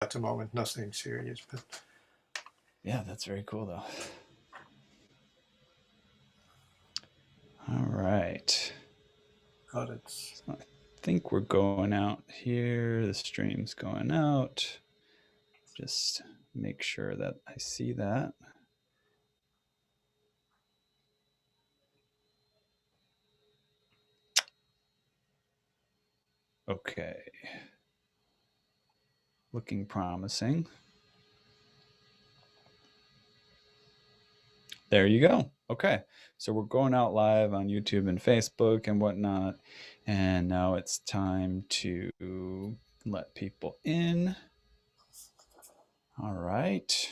at the moment, nothing serious. But yeah, that's very cool though. All right. got it. So I think we're going out here. The stream's going out. Just make sure that I see that. Okay. Looking promising. There you go. Okay. So we're going out live on YouTube and Facebook and whatnot. And now it's time to let people in. All right.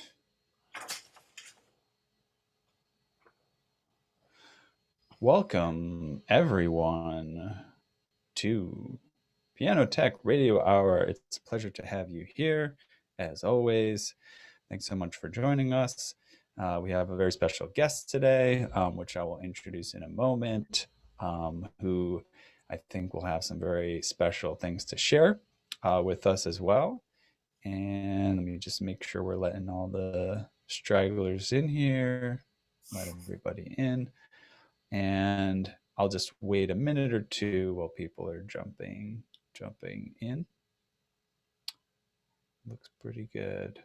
Welcome, everyone, to Piano Tech Radio Hour. It's a pleasure to have you here, as always. Thanks so much for joining us. We have a very special guest today, which I will introduce in a moment, who I think will have some very special things to share with us as well. And let me just make sure we're letting all the stragglers in here, let everybody in. And I'll just wait a minute or two while people are jumping in. Looks pretty good.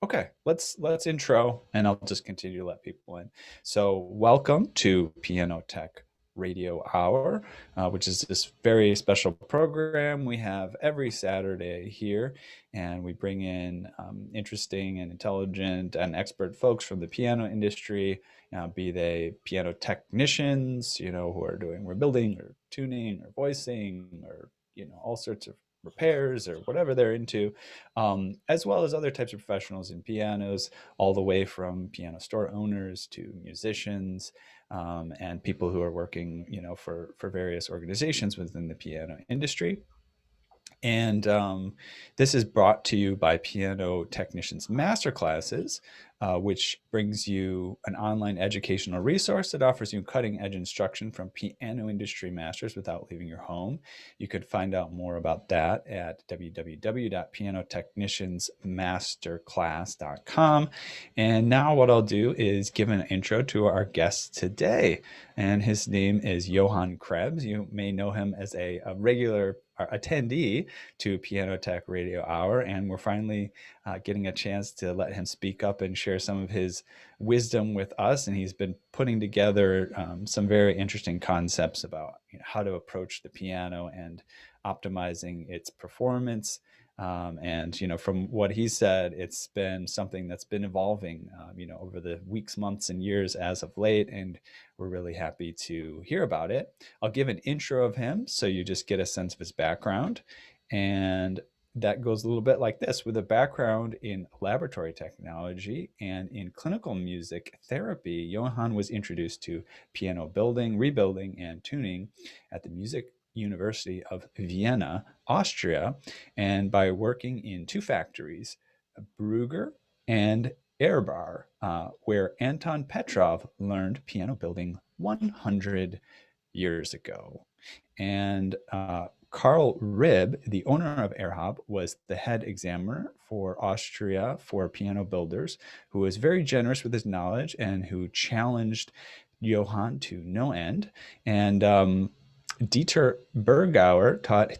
Okay, let's intro, and I'll just continue to let people in. So welcome to Piano Tech Radio Hour, which is this very special program we have every Saturday here, and we bring in interesting and intelligent and expert folks from the piano industry, be they piano technicians, who are doing rebuilding or tuning or voicing or all sorts of repairs or whatever they're into, as well as other types of professionals in pianos, all the way from piano store owners to musicians, and people who are working, for various organizations within the piano industry. And this is brought to you by Piano Technicians Masterclasses, which brings you an online educational resource that offers you cutting-edge instruction from piano industry masters without leaving your home. You could find out more about that at www.pianotechniciansmasterclass.com. And now what I'll do is give an intro to our guest today. And his name is Johan Krebs. You may know him as a regular attendee to Piano Tech Radio Hour, and we're finally getting a chance to let him speak up and share some of his wisdom with us. And he's been putting together some very interesting concepts about how to approach the piano and optimizing its performance. And from what he said, it's been something that's been evolving, over the weeks, months, and years as of late, and we're really happy to hear about it. I'll give an intro of him so you just get a sense of his background, and that goes a little bit like this. With a background in laboratory technology and in clinical music therapy, Johan was introduced to piano building, rebuilding, and tuning at the Music University of Vienna, Austria, and by working in two factories, Brugger and Erbar, where Anton Petrov learned piano building 100 years ago. And Karl Rib, the owner of Erhab, was the head examiner for Austria for piano builders, who was very generous with his knowledge and who challenged Johann to no end. And Dieter Bergauer taught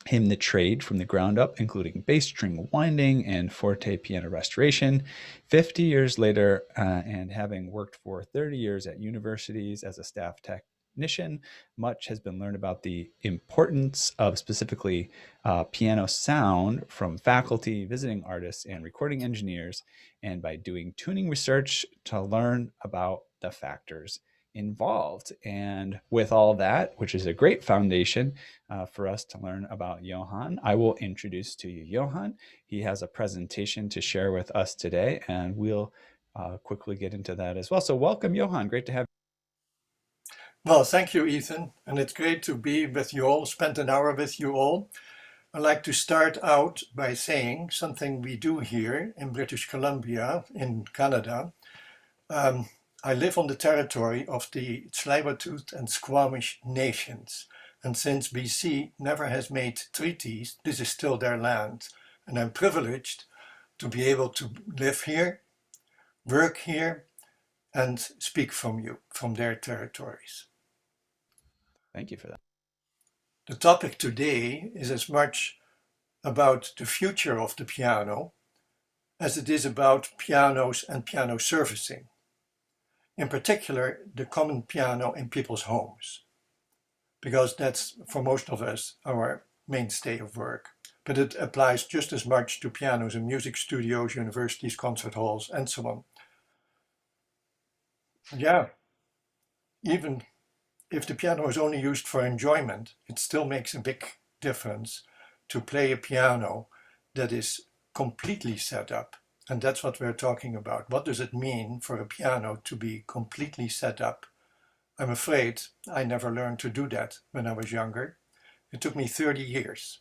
him the trade from the ground up, including bass string winding and forte piano restoration. 50 years later, and having worked for 30 years at universities as a staff technician, much has been learned about the importance of specifically piano sound from faculty, visiting artists, and recording engineers, and by doing tuning research to learn about the factors involved. And with all that, which is a great foundation for us to learn about Johan, I will introduce to you Johan. He has a presentation to share with us today, and we'll quickly get into that as well. So welcome, Johan. Great to have you. Well, thank you, Ethan. And it's great to be with you all, spend an hour with you all. I'd like to start out by saying something we do here in British Columbia, in Canada. I live on the territory of the Tsleil-Waututh and Squamish nations. And since BC never has made treaties, this is still their land. And I'm privileged to be able to live here, work here, and speak from their territories. Thank you for that. The topic today is as much about the future of the piano as it is about pianos and piano servicing. In particular, the common piano in people's homes, because that's, for most of us, our mainstay of work. But it applies just as much to pianos in music studios, universities, concert halls, and so on. Yeah, even if the piano is only used for enjoyment, it still makes a big difference to play a piano that is completely set up. And that's what we're talking about. What does it mean for a piano to be completely set up? I'm afraid I never learned to do that when I was younger. It took me 30 years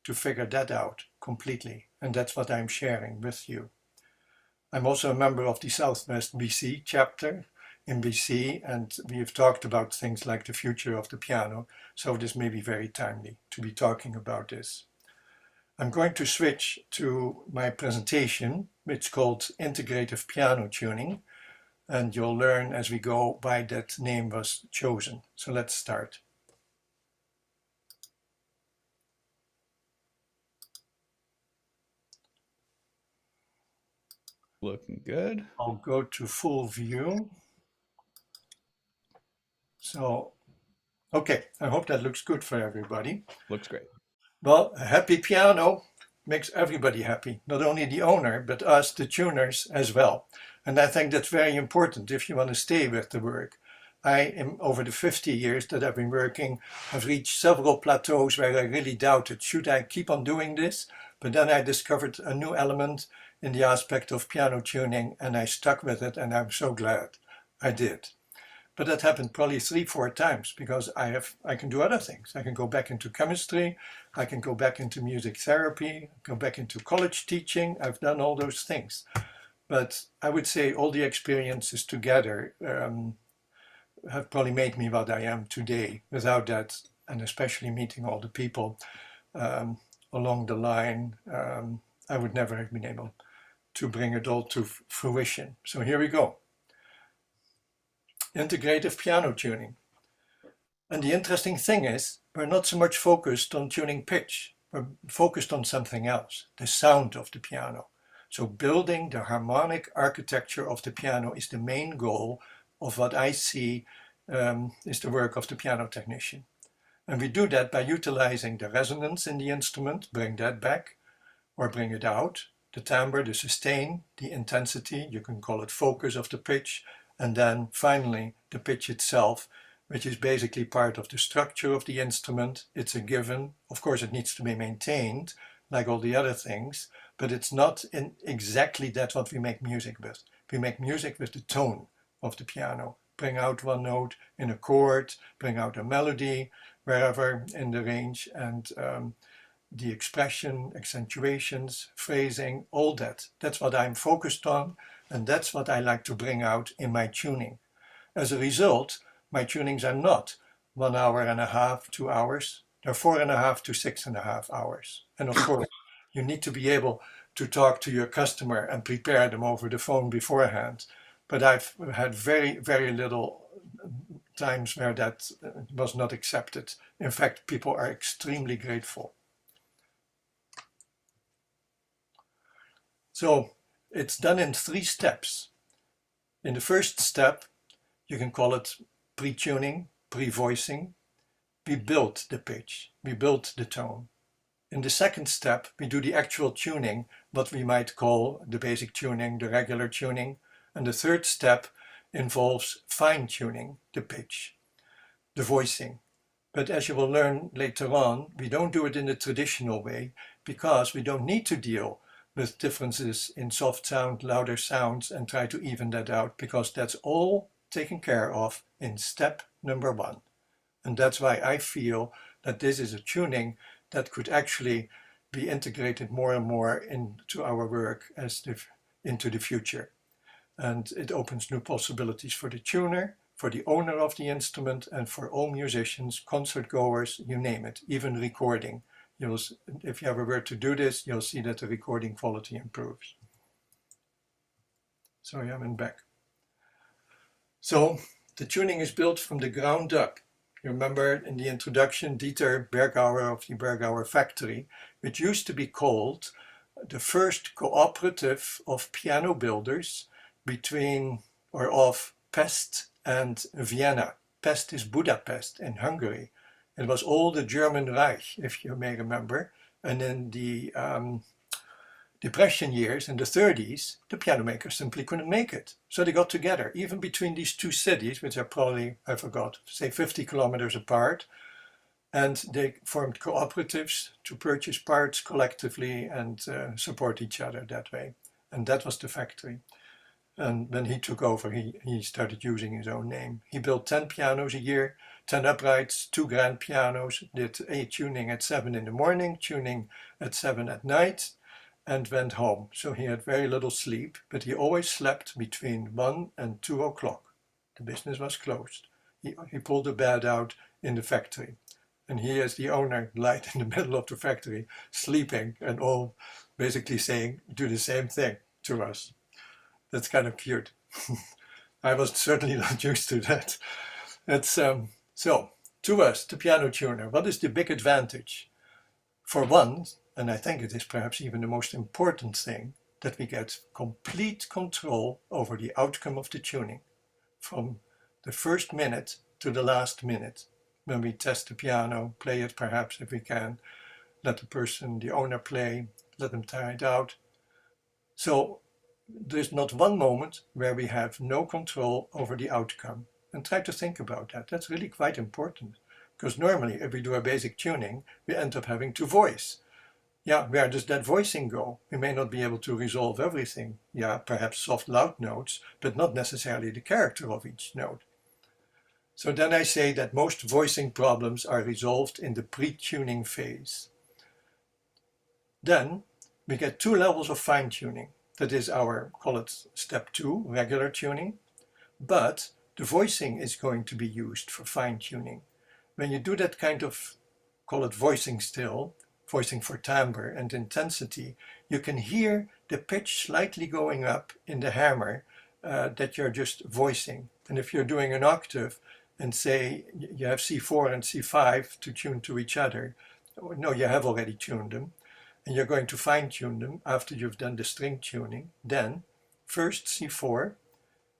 to figure that out completely. And that's what I'm sharing with you. I'm also a member of the Southwest BC chapter in BC, and we've talked about things like the future of the piano. So this may be very timely to be talking about this. I'm going to switch to my presentation, which is called Integrative Piano Tuning. And you'll learn as we go why that name was chosen. So let's start. Looking good. I'll go to full view. So, okay, I hope that looks good for everybody. Looks great. Well, a happy piano makes everybody happy, not only the owner, but us, the tuners, as well. And I think that's very important if you want to stay with the work. I am, over the 50 years that I've been working, have reached several plateaus where I really doubted, should I keep on doing this? But then I discovered a new element in the aspect of piano tuning, and I stuck with it, and I'm so glad I did. But that happened probably 3-4 times because I can do other things. I can go back into chemistry, I can go back into music therapy, go back into college teaching. I've done all those things. But I would say all the experiences together have probably made me what I am today. Without that, and especially meeting all the people along the line, I would never have been able to bring it all to fruition. So here we go. Integrative piano tuning. And the interesting thing is, we're not so much focused on tuning pitch. We're focused on something else, the sound of the piano. So building the harmonic architecture of the piano is the main goal of what I see is the work of the piano technician. And we do that by utilizing the resonance in the instrument, bring that back or bring it out, the timbre, the sustain, the intensity, you can call it focus of the pitch, and then finally the pitch itself, which is basically part of the structure of the instrument. It's a given. Of course, it needs to be maintained like all the other things, but it's not in exactly that what we make music with. We make music with the tone of the piano. Bring out one note in a chord, bring out a melody, wherever in the range, and the expression, accentuations, phrasing, all that. That's what I'm focused on, and that's what I like to bring out in my tuning. As a result, my tunings are not 1 hour and a half, 2 hours. They're 4.5 to 6.5 hours. And of course, you need to be able to talk to your customer and prepare them over the phone beforehand. But I've had very, very little times where that was not accepted. In fact, people are extremely grateful. So it's done in 3 steps. In the first step, you can call it pre-tuning, pre-voicing. We build the pitch, we build the tone. In the second step, we do the actual tuning, what we might call the basic tuning, the regular tuning. And the third step involves fine-tuning the pitch, the voicing. But as you will learn later on, we don't do it in the traditional way because we don't need to deal with differences in soft sound, louder sounds, and try to even that out, because that's all taken care of in step number 1. And that's why I feel that this is a tuning that could actually be integrated more and more into our work into the future. And it opens new possibilities for the tuner, for the owner of the instrument, and for all musicians, concert goers, you name it, even recording. if you ever were to do this, you'll see that the recording quality improves. Sorry, I'm back. So the tuning is built from the ground up. You remember in the introduction, Dieter Bergauer of the Bergauer factory, which used to be called the first cooperative of piano builders of Pest and Vienna. Pest is Budapest in Hungary. It was all the German Reich, if you may remember. And in the Depression years, in the 30s, the piano makers simply couldn't make it. So they got together, even between these two cities, which are probably, I forgot, say 50 kilometers apart. And they formed cooperatives to purchase parts collectively and support each other that way. And that was the factory. And when he took over, he started using his own name. He built 10 pianos a year, 10 uprights, 2 grand pianos, did a tuning at 7 in the morning, tuning at 7 at night, and went home. So he had very little sleep, but he always slept between 1 and 2 o'clock. The business was closed. He pulled the bed out in the factory. And he, as the owner, lied in the middle of the factory, sleeping, and all basically saying, do the same thing to us. That's kind of cute. I was certainly not used to that. So, to us, the piano tuner, what is the big advantage? For one, and I think it is perhaps even the most important thing, that we get complete control over the outcome of the tuning, from the first minute to the last minute. When we test the piano, play it perhaps if we can, let the owner play, let them try it out. So there's not one moment where we have no control over the outcome. And try to think about that. That's really quite important. Because normally, if we do a basic tuning, we end up having to voice. Yeah, where does that voicing go? We may not be able to resolve everything. Yeah, perhaps soft, loud notes, but not necessarily the character of each note. So then I say that most voicing problems are resolved in the pre-tuning phase. Then we get 2 levels of fine-tuning. That is our, call it step 2, regular tuning. But the voicing is going to be used for fine-tuning. When you do that kind of, call it voicing still, voicing for timbre and intensity, you can hear the pitch slightly going up in the hammer that you're just voicing. And if you're doing an octave and say you have C4 and C5 to tune to each other, no, you have already tuned them, and you're going to fine-tune them after you've done the string tuning, then first C4,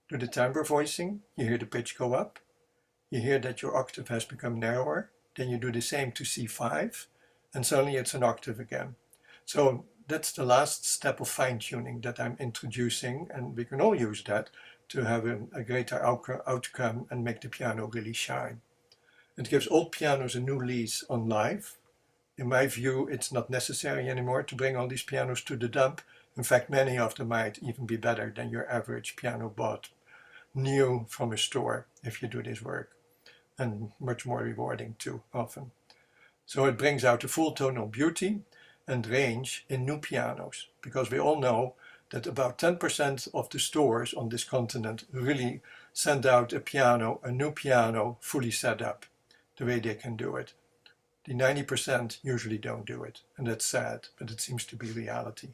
do the timbre voicing, you hear the pitch go up, you hear that your octave has become narrower, then you do the same to C5, and suddenly it's an octave again. So that's the last step of fine-tuning that I'm introducing, and we can all use that to have a greater outcome and make the piano really shine. It gives old pianos a new lease on life. In my view, it's not necessary anymore to bring all these pianos to the dump. In fact, many of them might even be better than your average piano bought new from a store if you do this work, and much more rewarding too, often. So it brings out the full tonal beauty and range in new pianos, because we all know that about 10% of the stores on this continent really send out a new piano fully set up, the way they can do it. The 90% usually don't do it, and that's sad, but it seems to be reality.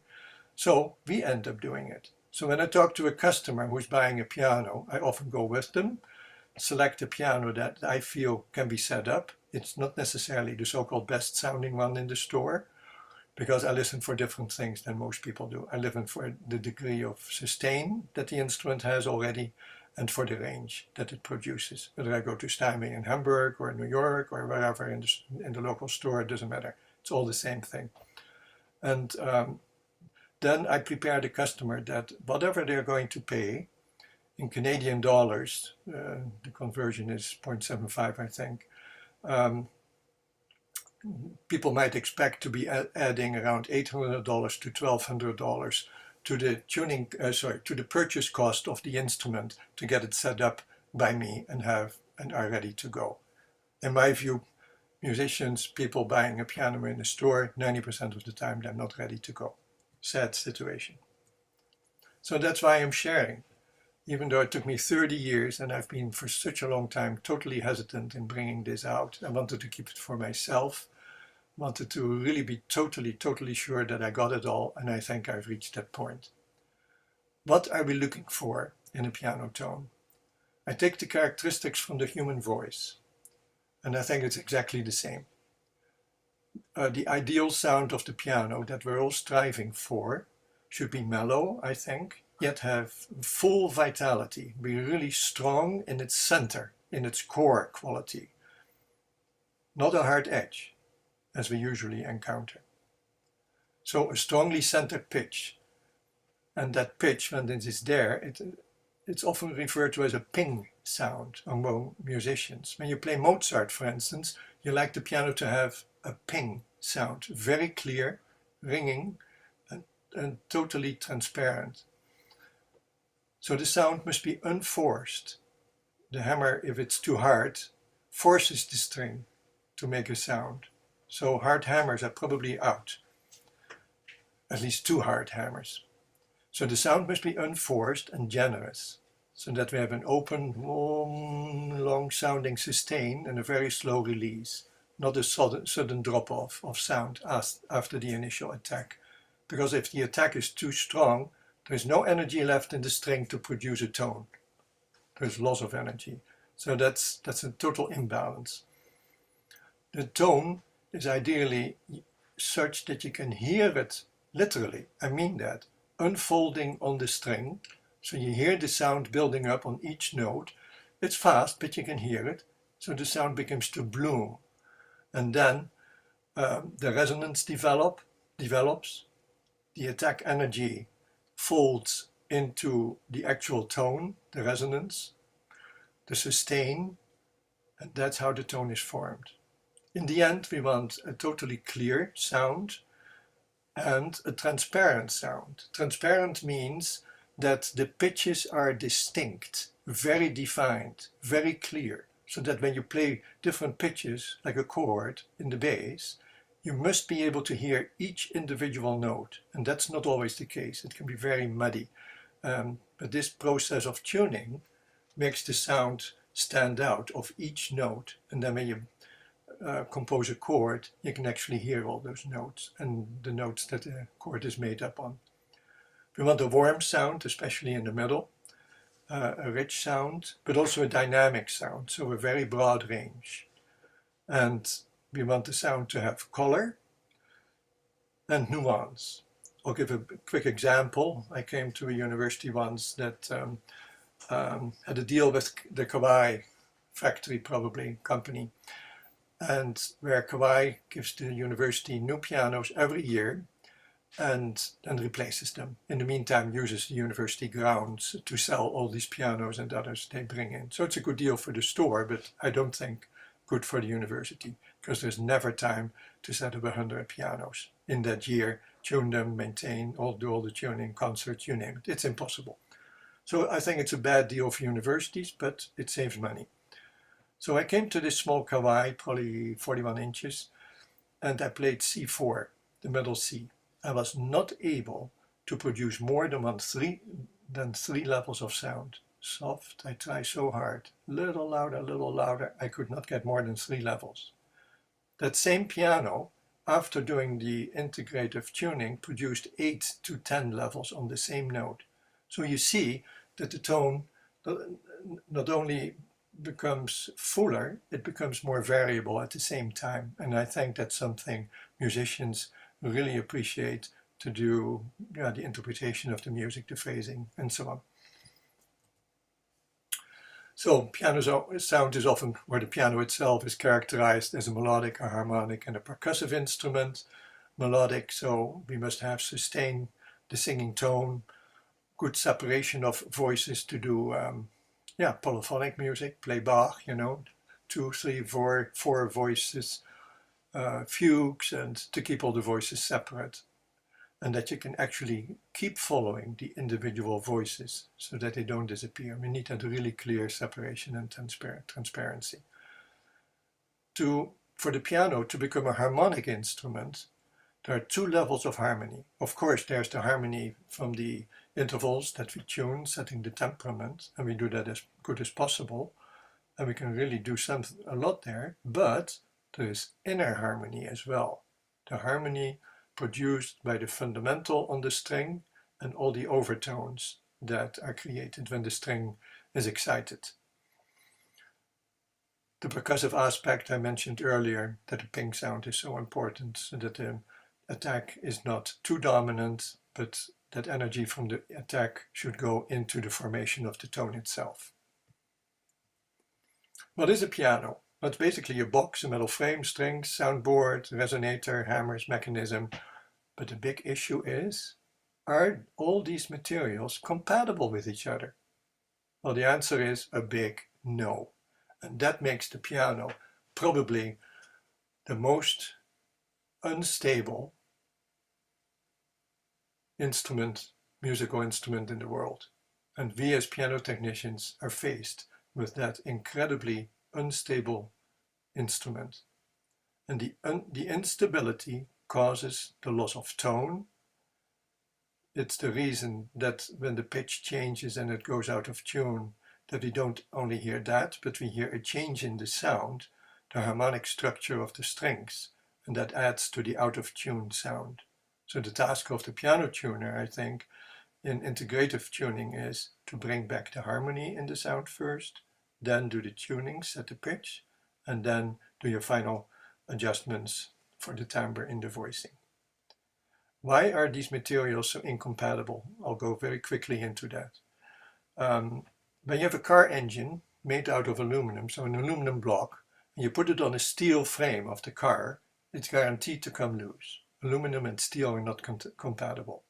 So we end up doing it. So when I talk to a customer who's buying a piano, I often go with them, select a piano that I feel can be set up. It's not necessarily the so-called best sounding one in the store, because I listen for different things than most people do. I listen for the degree of sustain that the instrument has already, and for the range that it produces. Whether I go to Steinway in Hamburg or New York or wherever in the local store, it doesn't matter. It's all the same thing. And then I prepare the customer that whatever they're going to pay in Canadian dollars, the conversion is 0.75, I think, people might expect to be adding around $800 to $1,200 to the to the purchase cost of the instrument to get it set up by me and are ready to go. In my view, musicians, people buying a piano in a store, 90% of the time they're not ready to go. Sad situation. So that's why I'm sharing. Even though it took me 30 years and I've been for such a long time totally hesitant in bringing this out, I wanted to keep it for myself. wanted to really be totally sure that I got it all, and I think I've reached that point. What are we looking for in a piano tone? I take the characteristics from the human voice, and I think it's exactly the same. The ideal sound of the piano that we're all striving for should be mellow, I think, yet have full vitality, be really strong in its center, in its core quality, not a hard edge, as we usually encounter. So a strongly centered pitch, and that pitch, when it is there, it's often referred to as a ping sound among musicians. When you play Mozart, for instance, you like the piano to have a ping sound, very clear, ringing, and totally transparent. So the sound must be unforced. The hammer, if it's too hard, forces the string to make a sound. So hard hammers are probably out, at least too hard hammers. So the sound must be unforced and generous, so that we have an open, long sounding sustain and a very slow release, not a sudden drop off of sound after the initial attack. Because if the attack is too strong, there's no energy left in the string to produce a tone. There's loss of energy. So that's a total imbalance. The tone is ideally such that you can hear it literally, I mean that, unfolding on the string. So you hear the sound building up on each note. It's fast, but you can hear it. So the sound begins to bloom. And then the resonance develops, the attack energy folds into the actual tone, the resonance, the sustain, and that's how the tone is formed. In the end, we want a totally clear sound and a transparent sound. Transparent means that the pitches are distinct, very defined, very clear, so that when you play different pitches, like a chord in the bass, you must be able to hear each individual note, and that's not always the case. It can be very muddy. But this process of tuning makes the sound stand out of each note, and then when you compose a chord, you can actually hear all those notes and the notes that the chord is made up on. We want a warm sound, especially in the middle, a rich sound, but also a dynamic sound, so a very broad range. And we want the sound to have color and nuance. I'll give a quick example. I came to a university once that had a deal with the Kawai factory, probably, company, and where Kawai gives the university new pianos every year and replaces them. In the meantime, uses the university grounds to sell all these pianos and others they bring in. So it's a good deal for the store, but I don't think good for the university, because there's never time to set up 100 pianos in that year, tune them, maintain, do all the tuning, concerts, you name it. It's impossible. So I think it's a bad deal for universities, but it saves money. So I came to this small Kawai, probably 41 inches, and I played C4, the middle C. I was not able to produce more than three levels of sound. Soft, I try so hard. Little louder, I could not get more than 3 levels. That same piano, after doing the integrative tuning, produced 8 to 10 levels on the same note. So you see that the tone not only becomes fuller, it becomes more variable at the same time. And I think that's something musicians really appreciate to do, the interpretation of the music, the phrasing, and so on. So piano sound is often, where the piano itself is characterized as a melodic, a harmonic, and a percussive instrument. Melodic, so we must have sustain the singing tone, good separation of voices to do polyphonic music, play Bach, 2, 3, 4 voices, fugues, and to keep all the voices separate. And that you can actually keep following the individual voices so that they don't disappear. We need that really clear separation and transparency. For the piano to become a harmonic instrument, there are 2 levels of harmony. Of course, there's the harmony from the intervals that we tune, setting the temperament, and we do that as good as possible, and we can really do a lot there. But there is inner harmony as well. The harmony produced by the fundamental on the string and all the overtones that are created when the string is excited. The percussive aspect I mentioned earlier, that the ping sound is so important, so that the attack is not too dominant, but that energy from the attack should go into the formation of the tone itself. What is a piano? Well, it's basically a box, a metal frame, strings, soundboard, resonator, hammers, mechanism. But the big issue is, are all these materials compatible with each other? Well, the answer is a big no. And that makes the piano probably the most unstable musical instrument in the world. And we as piano technicians are faced with that incredibly unstable instrument. And the instability causes the loss of tone. It's the reason that when the pitch changes and it goes out of tune, that we don't only hear that, but we hear a change in the sound, the harmonic structure of the strings, and that adds to the out of tune sound. So the task of the piano tuner, I think, in integrative tuning is to bring back the harmony in the sound first, then do the tuning, set the pitch, and then do your final adjustments for the timbre in the voicing. Why are these materials so incompatible? I'll go very quickly into that. When you have a car engine made out of aluminum, so an aluminum block, and you put it on a steel frame of the car, it's guaranteed to come loose. Aluminum and steel are not compatible.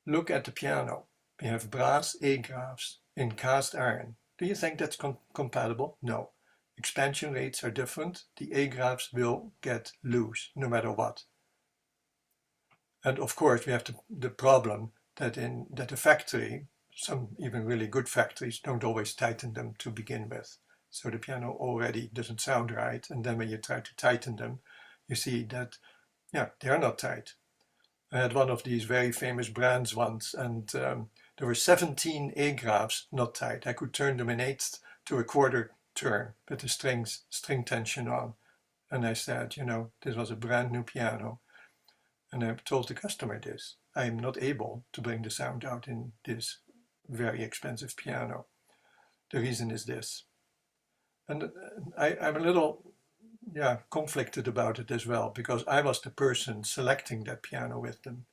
Look at the piano. We have brass A-graves in cast iron. Do you think that's compatible? No. Expansion rates are different. The A-graves will get loose no matter what. And of course, we have the problem that the factory, some even really good factories, don't always tighten them to begin with. So the piano already doesn't sound right. And then when you try to tighten them, you see that, yeah, they are not tight. I had one of these very famous brands once, and there were 17 A-graves not tight. I could turn them an eighth to a quarter turn with the string tension on. And I said, you know, this was a brand new piano. And I told the customer this. I am not able to bring the sound out in this very expensive piano. The reason is this. And I'm a little conflicted about it as well, because I was the person selecting that piano with them.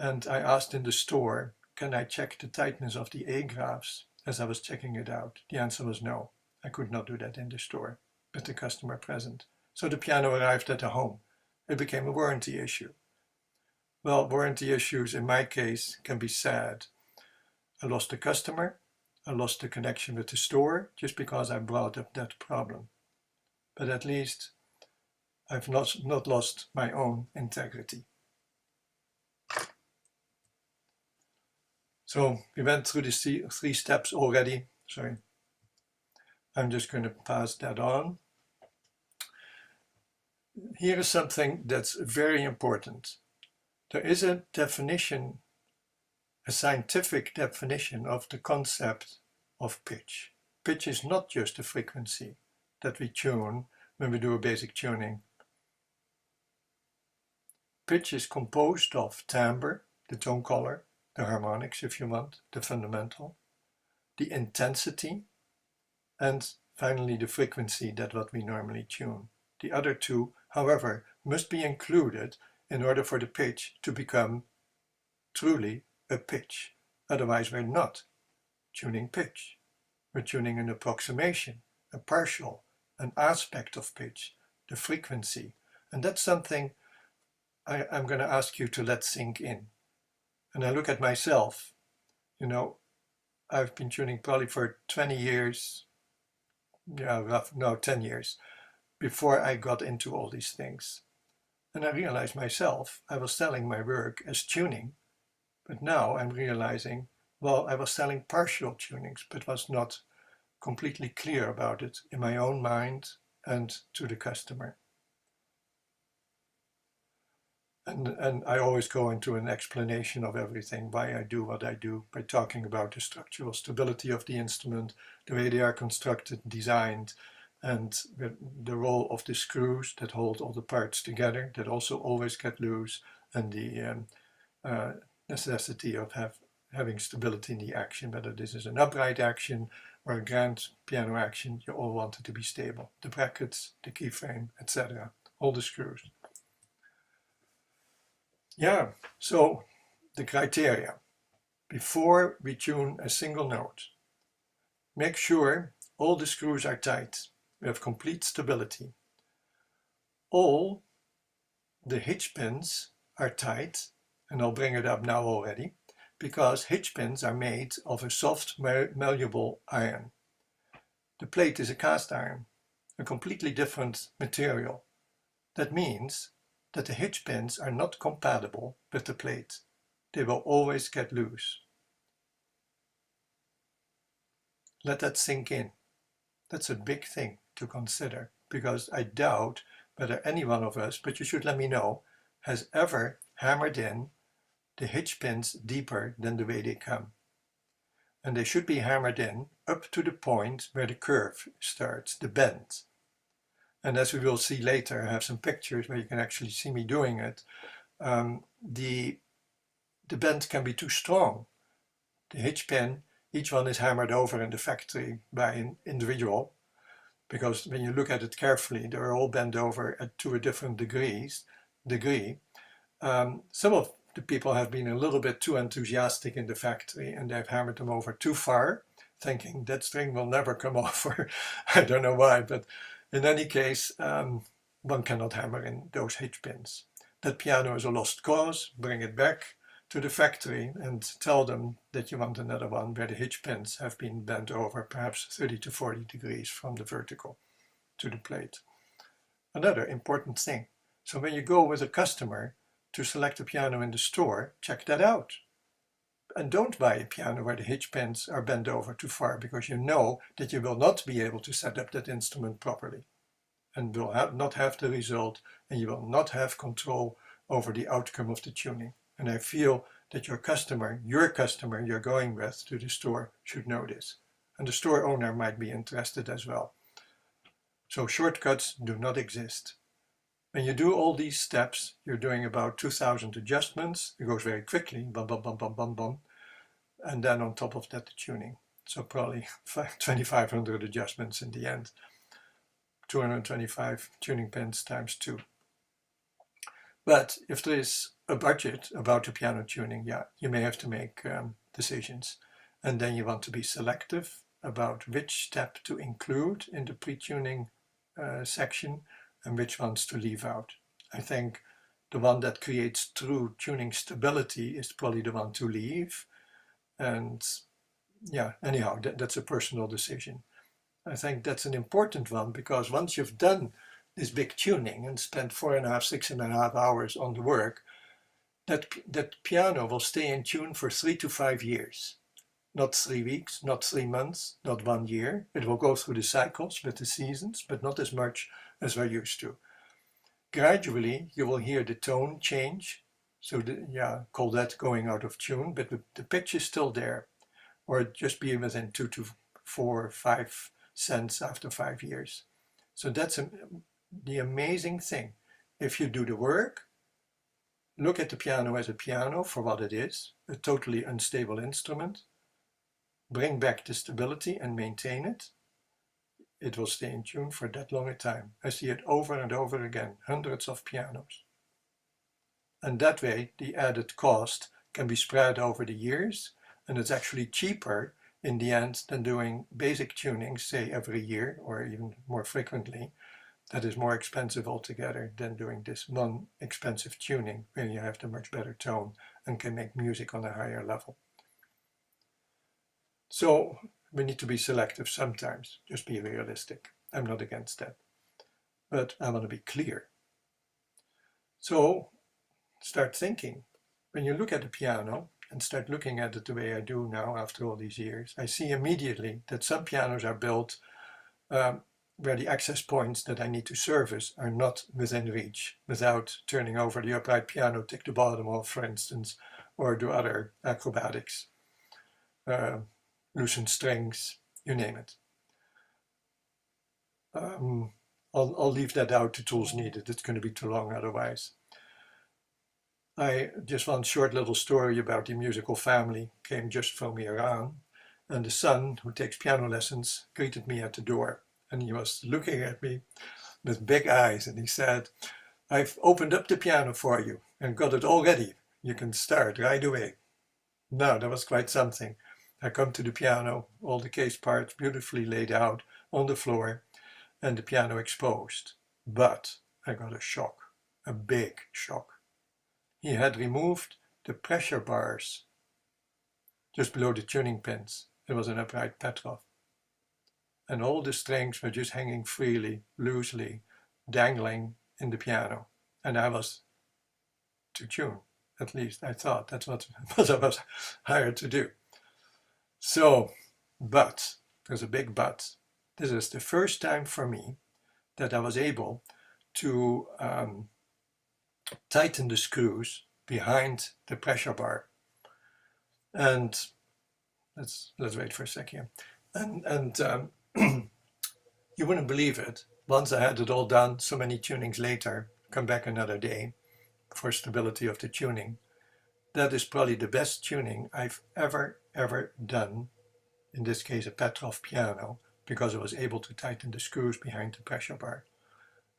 And I asked in the store, can I check the tightness of the A-graves as I was checking it out? The answer was no. I could not do that in the store with the customer present. So the piano arrived at the home. It became a warranty issue. Well, warranty issues in my case can be sad. I lost the customer. I lost the connection with the store just because I brought up that problem. But at least I've not lost my own integrity. So we went through the three steps already. Sorry. I'm just going to pass that on. Here is something that's very important. There is a definition, a scientific definition of the concept of pitch. Pitch is not just a frequency that we tune when we do a basic tuning. Pitch is composed of timbre, the tone color, the harmonics if you want, the fundamental, the intensity, and finally the frequency, that's what we normally tune. The other two, however, must be included in order for the pitch to become truly a pitch. Otherwise we're not tuning pitch. We're tuning an approximation, a partial, an aspect of pitch, the frequency. And that's something I'm going to ask you to let sink in. And I look at myself, you know, I've been tuning probably for 20 years, 10 years, before I got into all these things. And I realized myself, I was selling my work as tuning, but now I'm realizing, well, I was selling partial tunings, but was not completely clear about it in my own mind and to the customer. And I always go into an explanation of everything, why I do what I do, by talking about the structural stability of the instrument, the way they are constructed, designed, and the role of the screws that hold all the parts together that also always get loose, and the necessity of having stability in the action, whether this is an upright action or a grand piano action, you all want it to be stable. The brackets, the keyframe, etc. All the screws. Yeah, so the criteria. Before we tune a single note, make sure all the screws are tight. We have complete stability. All the hitch pins are tight, and I'll bring it up now already, because hitch pins are made of a soft, malleable iron. The plate is a cast iron, a completely different material. That means that the hitch pins are not compatible with the plate. They will always get loose. Let that sink in. That's a big thing to consider, because I doubt whether any one of us, but you should let me know, has ever hammered in the hitch pins deeper than the way they come. And they should be hammered in up to the point where the curve starts, the bend. And as we will see later, I have some pictures where you can actually see me doing it. The bend can be too strong. The hitch pin, each one is hammered over in the factory by an individual, because when you look at it carefully, they're all bent over to a different degree. Some of the people have been a little bit too enthusiastic in the factory, and they've hammered them over too far, thinking that string will never come off, or I don't know why, but in any case, one cannot hammer in those hitch pins. That piano is a lost cause. Bring it back to the factory and tell them that you want another one where the hitch pins have been bent over perhaps 30 to 40 degrees from the vertical to the plate. Another important thing. So when you go with a customer to select a piano in the store, check that out. And don't buy a piano where the hitch pins are bent over too far, because you know that you will not be able to set up that instrument properly and will not have the result, and you will not have control over the outcome of the tuning. And I feel that your customer you're going with to the store should know this. And the store owner might be interested as well. So shortcuts do not exist. When you do all these steps, you're doing about 2,000 adjustments. It goes very quickly, bum, bum, bum, bum, bum, bum. And then on top of that, the tuning. So probably 2,500 adjustments in the end. 225 tuning pins times 2. But if there is a budget about the piano tuning, yeah, you may have to make decisions. And then you want to be selective about which step to include in the pre-tuning section and which ones to leave out. I think the one that creates true tuning stability is probably the one to leave. And yeah, anyhow, that's a personal decision. I think that's an important one, because once you've done this big tuning and spent 6.5 hours on the work, that piano will stay in tune for 3 to 5 years. Not 3 weeks, not 3 months, not 1 year. It will go through the cycles with the seasons, but not as much as we're used to. Gradually, you will hear the tone change. So call that going out of tune, but the pitch is still there. Or just be within 2 to 4 or 5 cents after 5 years. So that's the amazing thing. If you do the work, look at the piano as a piano for what it is, a totally unstable instrument, bring back the stability and maintain it, it will stay in tune for that long a time. I see it over and over again, hundreds of pianos. And that way, the added cost can be spread over the years, and it's actually cheaper in the end than doing basic tuning, say every year or even more frequently. That is more expensive altogether than doing this non-expensive tuning where you have the much better tone and can make music on a higher level. So we need to be selective sometimes, just be realistic. I'm not against that, but I want to be clear. So start thinking. When you look at the piano and start looking at it the way I do now after all these years, I see immediately that some pianos are built where the access points that I need to service are not within reach, without turning over the upright piano, take the bottom off, for instance, or do other acrobatics, loosen strings, you name it. I'll leave that out to tools needed. It's going to be too long otherwise. I just one short little story about the musical family came just from Iran, and the son who takes piano lessons greeted me at the door, and he was looking at me with big eyes, and he said, "I've opened up the piano for you and got it all ready. You can start right away." Now that was quite something. I come to the piano, all the case parts beautifully laid out on the floor, and the piano exposed. But I got a shock, a big shock. He had removed the pressure bars just below the tuning pins. It was an upright Petrov. And all the strings were just hanging freely, loosely, dangling in the piano. And I was to tune, at least I thought that's what I was hired to do. So, but, there's a big but. This is the first time for me that I was able to tighten the screws behind the pressure bar. And let's wait for a second. And you wouldn't believe it. Once I had it all done, so many tunings later, come back another day for stability of the tuning. That is probably the best tuning I've ever done, in this case a Petrov piano, because I was able to tighten the screws behind the pressure bar.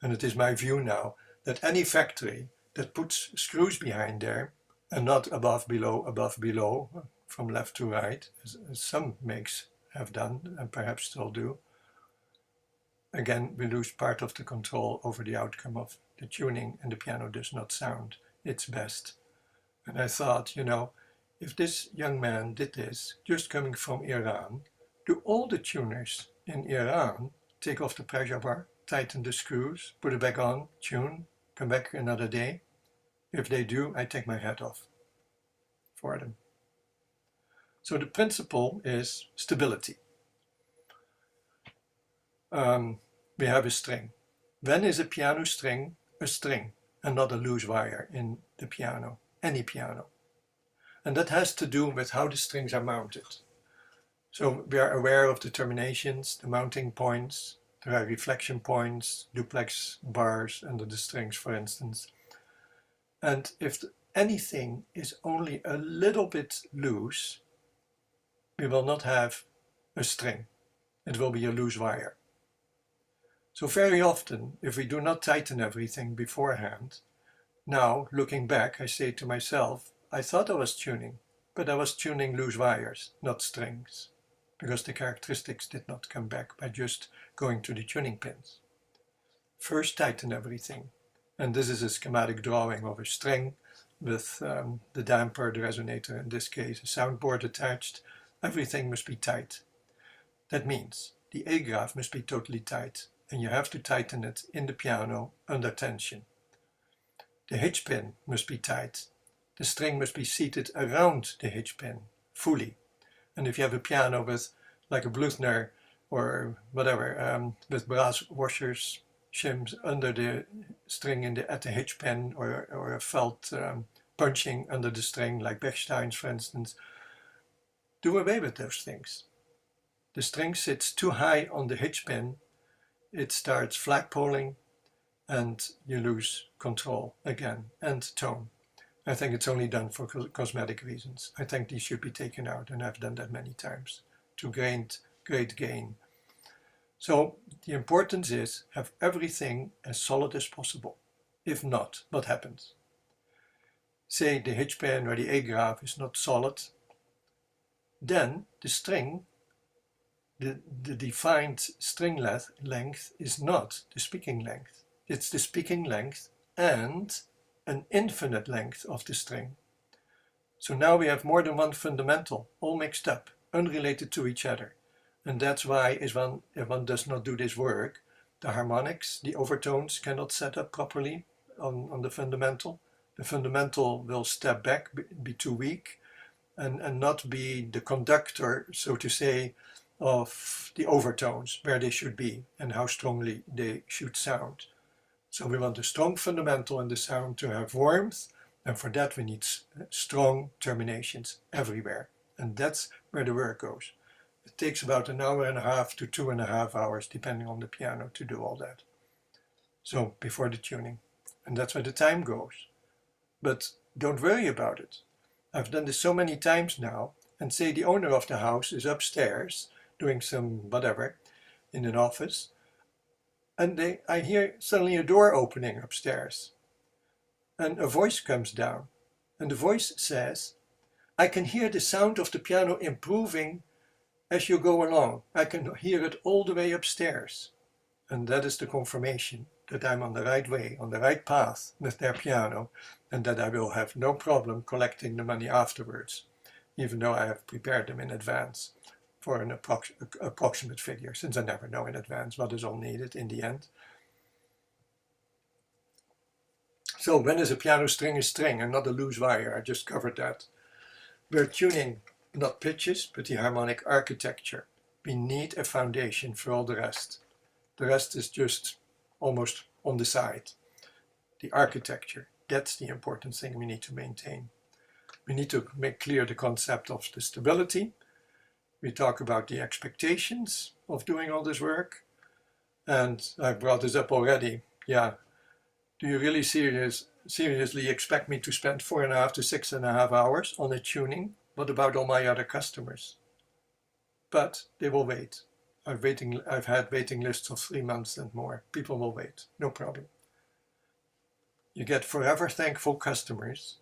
And it is my view now that any factory that puts screws behind there and not above, below, from left to right, as some makes have done and perhaps still do, again, we lose part of the control over the outcome of the tuning, and the piano does not sound its best. And I thought, if this young man did this, just coming from Iran, do all the tuners in Iran take off the pressure bar, tighten the screws, put it back on, tune, come back another day? If they do, I take my hat off for them. So the principle is stability. We have a string. When is a piano string a string and not a loose wire in the piano, any piano? And that has to do with how the strings are mounted. So we are aware of the terminations, the mounting points. There are reflection points, duplex bars under the strings, for instance. And if anything is only a little bit loose, we will not have a string. It will be a loose wire. So very often, if we do not tighten everything beforehand, now looking back, I say to myself, I thought I was tuning, but I was tuning loose wires, not strings, because the characteristics did not come back by just going to the tuning pins. First, tighten everything. And this is a schematic drawing of a string with the damper, the resonator, in this case, a soundboard attached. Everything must be tight. That means the A graph must be totally tight, and you have to tighten it in the piano under tension. The hitch pin must be tight. The string must be seated around the hitch pin fully. And if you have a piano with like a Bluthner or whatever, with brass washers, shims under the string at the hitch pin, or a felt punching under the string like Bechstein's, for instance, do away with those things. The string sits too high on the hitch pin, it starts flagpoling, and you lose control again, and tone. I think it's only done for cosmetic reasons. I think these should be taken out, and I've done that many times to great gain. So the importance is have everything as solid as possible. If not, what happens? Say the hitch pin or the A graph is not solid, then the string, the defined string length is not the speaking length. It's the speaking length and an infinite length of the string. So now we have more than one fundamental, all mixed up, unrelated to each other. And that's why if one does not do this work, the harmonics, the overtones cannot set up properly on the fundamental. The fundamental will step back, be too weak, and not be the conductor, so to say, of the overtones, where they should be and how strongly they should sound. So we want a strong fundamental in the sound to have warmth, and for that we need strong terminations everywhere. And that's where the work goes. It takes about an hour and a half to 2.5 hours, depending on the piano, to do all that. So before the tuning. And that's where the time goes. But don't worry about it. I've done this so many times now, and say the owner of the house is upstairs doing some whatever in an office, and I hear suddenly a door opening upstairs, and a voice comes down, and the voice says, I can hear the sound of the piano improving as you go along. I can hear it all the way upstairs. And that is the confirmation that I'm on the right way, on the right path with their piano, and that I will have no problem collecting the money afterwards, even though I have prepared them in advance for an approximate figure, since I never know in advance what is all needed in the end. So when is a piano string a string and not a loose wire? I just covered that. We're tuning not pitches, but the harmonic architecture. We need a foundation for all the rest. The rest is just almost on the side. The architecture, that's the important thing we need to maintain. We need to make clear the concept of the stability. We talk about the expectations of doing all this work. And I brought this up already. Yeah, do you really seriously expect me to spend 4.5 to 6.5 hours on a tuning? What about all my other customers? But they will wait. I've had waiting lists of 3 months and more. People will wait, no problem. You get forever thankful customers.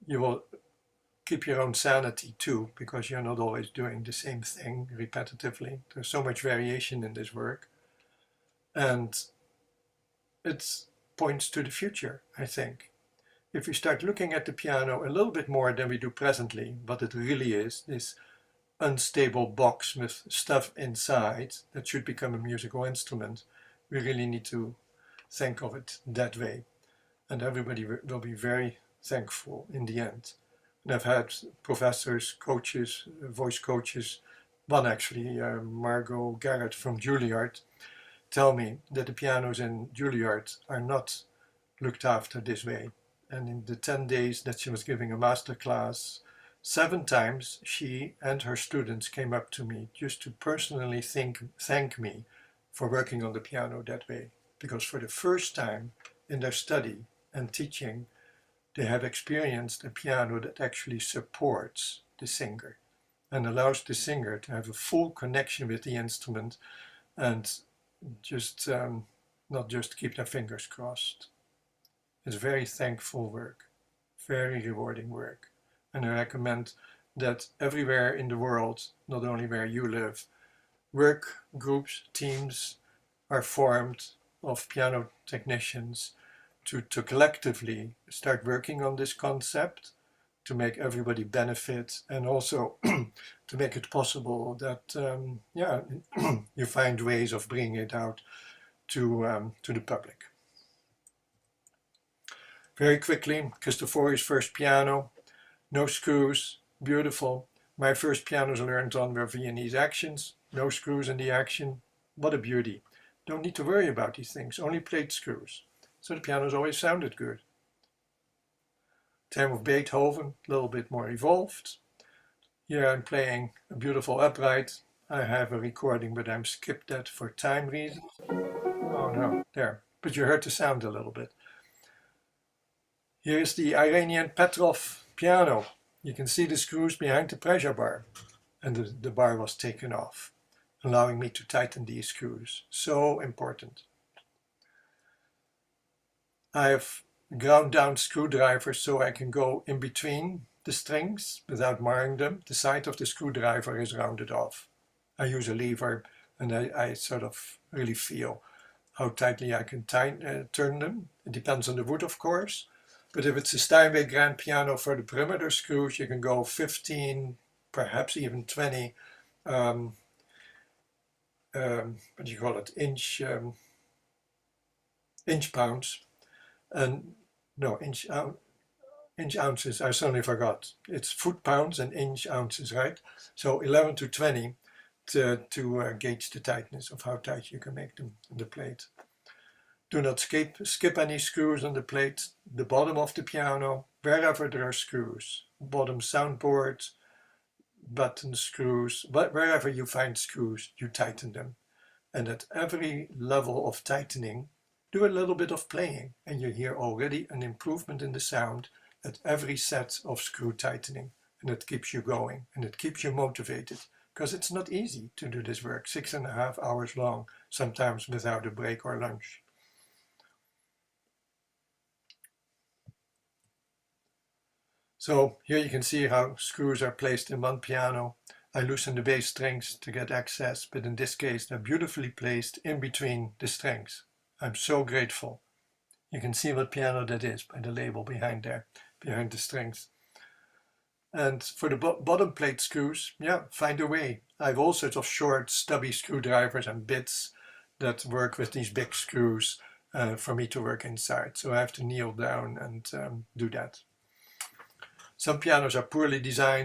You will keep your own sanity too, because you're not always doing the same thing repetitively. There's so much variation in this work. And it points to the future, I think. If we start looking at the piano a little bit more than we do presently, what it really is, this unstable box with stuff inside that should become a musical instrument, we really need to think of it that way. And everybody will be very thankful in the end. And I've had professors, coaches, voice coaches, one actually, Margot Garrett from Juilliard, tell me that the pianos in Juilliard are not looked after this way. And in the 10 days that she was giving a master class, 7 times she and her students came up to me just to personally thank me for working on the piano that way. Because for the first time in their study and teaching, they have experienced a piano that actually supports the singer and allows the singer to have a full connection with the instrument and just not just keep their fingers crossed. It's very thankful work, very rewarding work. And I recommend that everywhere in the world, not only where you live, work groups, teams are formed of piano technicians to collectively start working on this concept, to make everybody benefit, and also to make it possible that you find ways of bringing it out to the public. Very quickly, Cristofori's first piano, no screws, beautiful. My first pianos learned on were Viennese actions, no screws in the action. What a beauty. Don't need to worry about these things, only plate screws. So the pianos always sounded good. Time of Beethoven, a little bit more evolved. Here I'm playing a beautiful upright. I have a recording, but I'm skipped that for time reasons. Oh no, there. But you heard the sound a little bit. Here's the Iranian Petrov piano. You can see the screws behind the pressure bar. And the bar was taken off, allowing me to tighten these screws. So important. I have ground down screwdrivers so I can go in between the strings without marring them. The side of the screwdriver is rounded off. I use a lever and I sort of really feel how tightly I can turn them. It depends on the wood, of course. But if it's a Steinway grand piano for the perimeter screws, you can go 15, perhaps even 20, what do you call it, inch pounds. And no, inch ounces, I suddenly forgot. It's foot pounds and inch ounces, right? So 11 to 20 to gauge the tightness of how tight you can make them on the plate. Do not skip any screws on the plate, the bottom of the piano, wherever there are screws. Bottom soundboard, buttons, screws, wherever you find screws, you tighten them. And at every level of tightening, do a little bit of playing, and you hear already an improvement in the sound at every set of screw tightening. And it keeps you going, and it keeps you motivated, because it's not easy to do this work, 6.5 hours long, sometimes without a break or lunch. So here you can see how screws are placed in one piano. I loosen the bass strings to get access, but in this case they're beautifully placed in between the strings. I'm so grateful. You can see what piano that is by the label behind there, behind the strings. And for the bottom plate screws, yeah, find a way. I have all sorts of short, stubby screwdrivers and bits that work with these big screws for me to work inside. So I have to kneel down and do that. Some pianos are poorly designed.